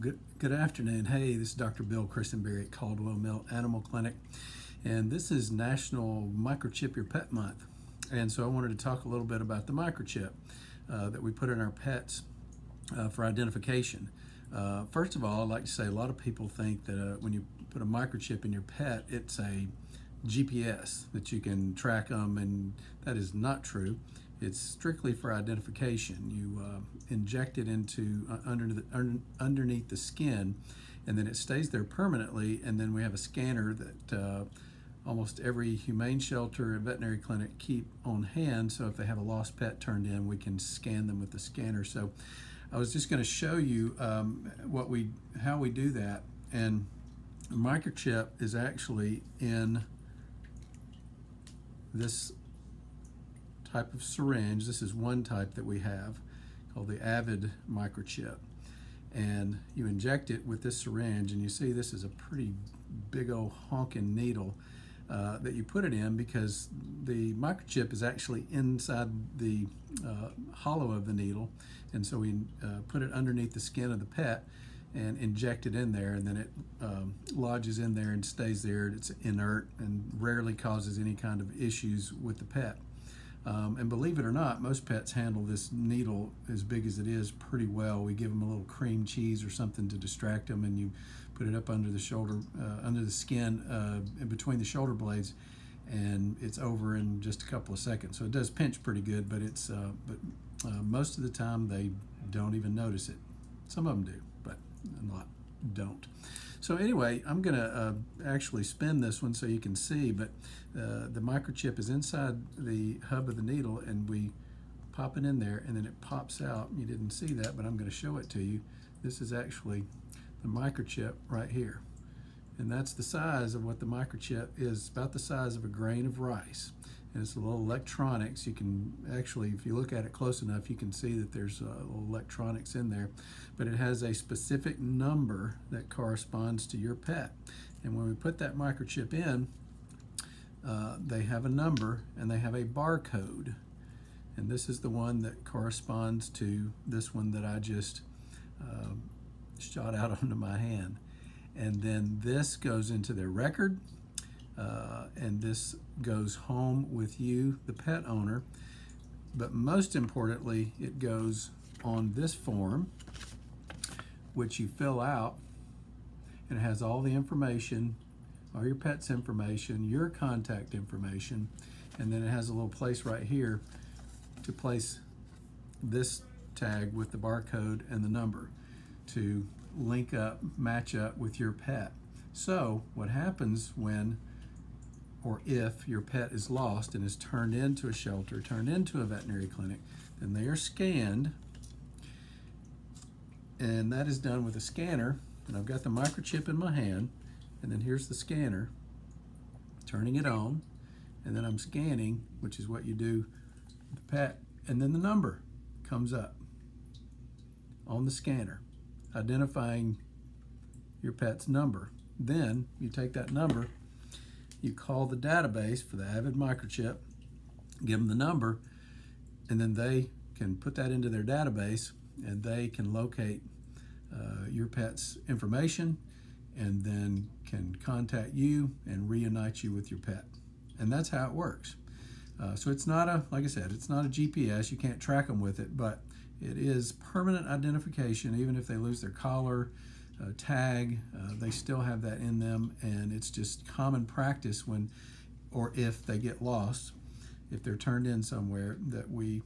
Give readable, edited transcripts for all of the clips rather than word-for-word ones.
Good afternoon. Hey, this is Dr. Bill Christenberry at Caldwell Mill Animal Clinic, and this is National Microchip Your Pet Month. And so I wanted to talk a little bit about the microchip that we put in our pets for identification. First of all, I'd like to say a lot of people think that when you put a microchip in your pet, it's a GPS that you can track them, and that is not true. It's strictly for identification. You inject it into underneath the skin, and then it stays there permanently. And then we have a scanner that almost every humane shelter and veterinary clinic keep on hand. So if they have a lost pet turned in, we can scan them with the scanner. So I was just going to show you how we do that. And the microchip is actually in this type of syringe. This is one type that we have called the Avid microchip, and you inject it with this syringe, and you see this is a pretty big old honking needle that you put it in, because the microchip is actually inside the hollow of the needle, and so we put it underneath the skin of the pet and inject it in there, and then it lodges in there and stays there. It's inert and rarely causes any kind of issues with the pet. And believe it or not, most pets handle this needle, as big as it is, pretty well. We give them a little cream cheese or something to distract them, and you put it up under the shoulder, under the skin, in between the shoulder blades, and it's over in just a couple of seconds. So it does pinch pretty good, but most of the time they don't even notice it. Some of them do, but a lot don't. So anyway, I'm going to actually spin this one so you can see, but the microchip is inside the hub of the needle, and we pop it in there, and then it pops out. You didn't see that, but I'm going to show it to you. This is actually the microchip right here, and that's the size of what the microchip is. About the size of a grain of rice, and it's a little electronics. You can actually, if you look at it close enough, you can see that there's little electronics in there, but it has a specific number that corresponds to your pet. And when we put that microchip in, they have a number and they have a barcode, and this is the one that corresponds to this one that I just shot out onto my hand. And then this goes into their record, and this goes home with you, the pet owner. But most importantly, it goes on this form, which you fill out, and it has all the information, all your pet's information, your contact information, and then it has a little place right here to place this tag with the barcode and the number to link up, match up with your pet. So what happens when or if your pet is lost and is turned into a shelter, turned into a veterinary clinic, then they are scanned, and that is done with a scanner. And I've got the microchip in my hand, and then here's the scanner, turning it on, and then I'm scanning, which is what you do with the pet, and then the number comes up on the scanner, identifying your pet's number. Then you take that number, you call the database for the Avid microchip, give them the number, and then they can put that into their database, and they can locate your pet's information, and then can contact you and reunite you with your pet. And that's how it works. So it's not a, like I said, it's not a GPS. You can't track them with it, but it is permanent identification. Even if they lose their collar, tag, they still have that in them, and it's just common practice when, or if they get lost, if they're turned in somewhere, that we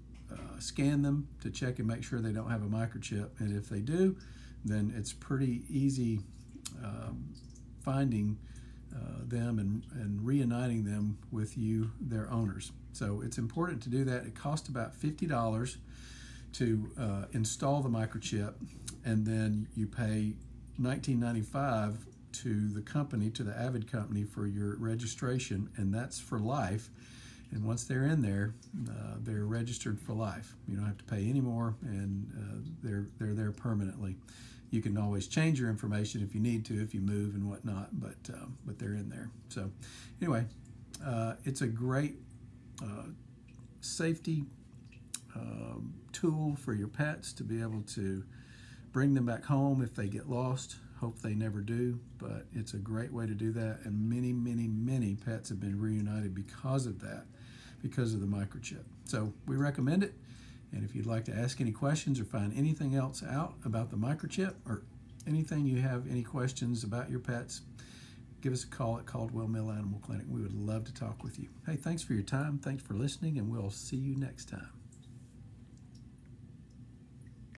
scan them to check and make sure they don't have a microchip, and if they do, then it's pretty easy finding them and reuniting them with you, their owners. So it's important to do that. It costs about $50 to install the microchip, and then you pay $19.95 to the company, to the Avid company, for your registration, and that's for life. And once they're in there, they're registered for life. You don't have to pay any more, and they're there permanently. You can always change your information if you need to, if you move and whatnot, but they're in there. So anyway, it's a great safety tool for your pets to be able to bring them back home if they get lost. Hope they never do, but it's a great way to do that, and many, many, many pets have been reunited because of that, because of the microchip. So we recommend it, and if you'd like to ask any questions or find anything else out about the microchip, or anything you have any questions about your pets, give us a call at Caldwell Mill Animal Clinic. We would love to talk with you. Hey, thanks for your time, thanks for listening, and we'll see you next time.